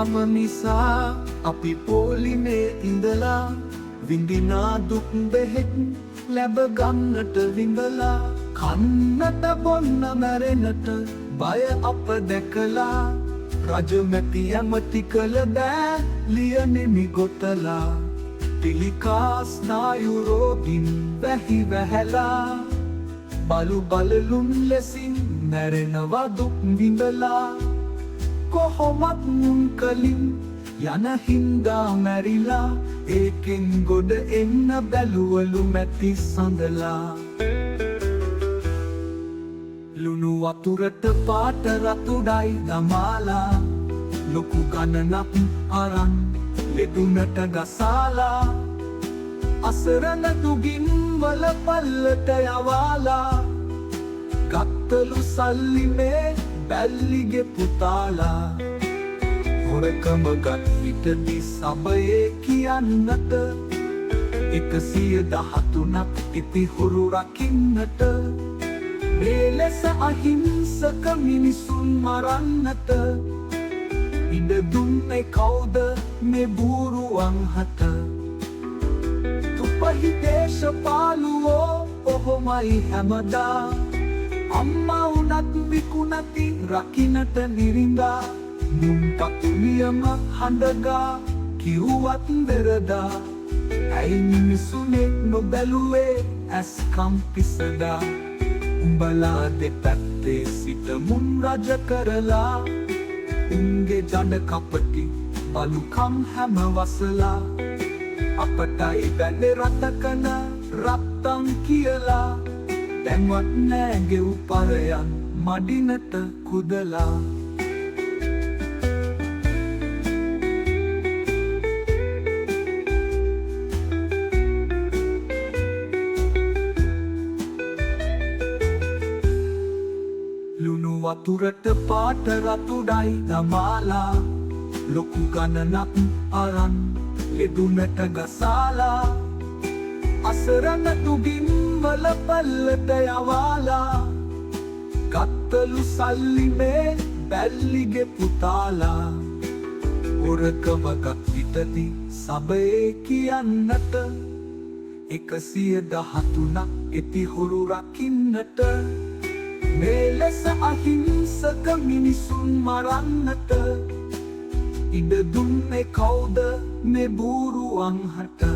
කම නිසා අපි පොලිමේ ඉඳලා විඳිනා දුක් බෙහෙත් ලැබ ගන්නට විඳලා කන්නට බොන්න මැරෙනට බය අප දැකලා රජමැති ඇමති කළ දෑ ලියනෙමි ගොතලා පිළිකා ස්නායු රෝගින් වැහි වැහැලා බලු බලලුන් ලෙසින් මැරෙනවා දුක් විඳලා කොහොමත් මුන් කලින් යන හින්දා මැරිලා ඒකෙන් ගොඩ එන්න බැලුවලු මැති සඳලා ලුණු වතුරට පාට රතුඩයි දමාලා ලොකු ගණනක් අරන් ලෙඩුනට ගසාලා අසරණ දුගින් වල පල්ලට යවාලා ගත්තලු සල්ලි මේ බැල්ලිගේ පුතාලා හොරකම ගත් විටදී සබයේ කියන්නට 113ක් ඉති හුරු රකින්නට මේ ලෙස අහිංසක මිනිසුන් මරන්නට ඉඩ දුන්නේ කවුද මේ බූරුවන් හට තුපහි දේශපාලුවෝ ඔහොමයි හැමදා අම්මා උනත් විකුණති රකින්නට නිරින්දා මුන් පතුලියම හඬගා කිව්වත් බෙරදා ඇයි මිනිසුනේ නොබැලුවේ ඇස්කම් පිසදා උඹලා දෙපැත්තේ සිට මුන් රජ කරලා උන්ගේ ජඩ කපටි බලුකම් හැම වසලා අපටයි බැඳේ රටකන රත්තම් කියලා දැන්වත් නෑ ගෙව් පරයන් මඩිනට කුදලා ලුණු වතුරට පාට රතුඩයි දමාලා ලොකු ගණනක් අරන් ලෙඩුනට ගසාලා අසරණ දුගින් වල පල්ලට යවාලා ගත්තලු සල්ලි මේ බැල්ලිගේ පුතාලා හොරකම ගත් විටදී සබයේ කියන්නට 113ක් ඉති හුරු රකින්නට මේ ලෙස අහිංසක මිනිසුන් මරන්නට ඉඩ දුන්නේ කවුද මේ බූරුවන් හට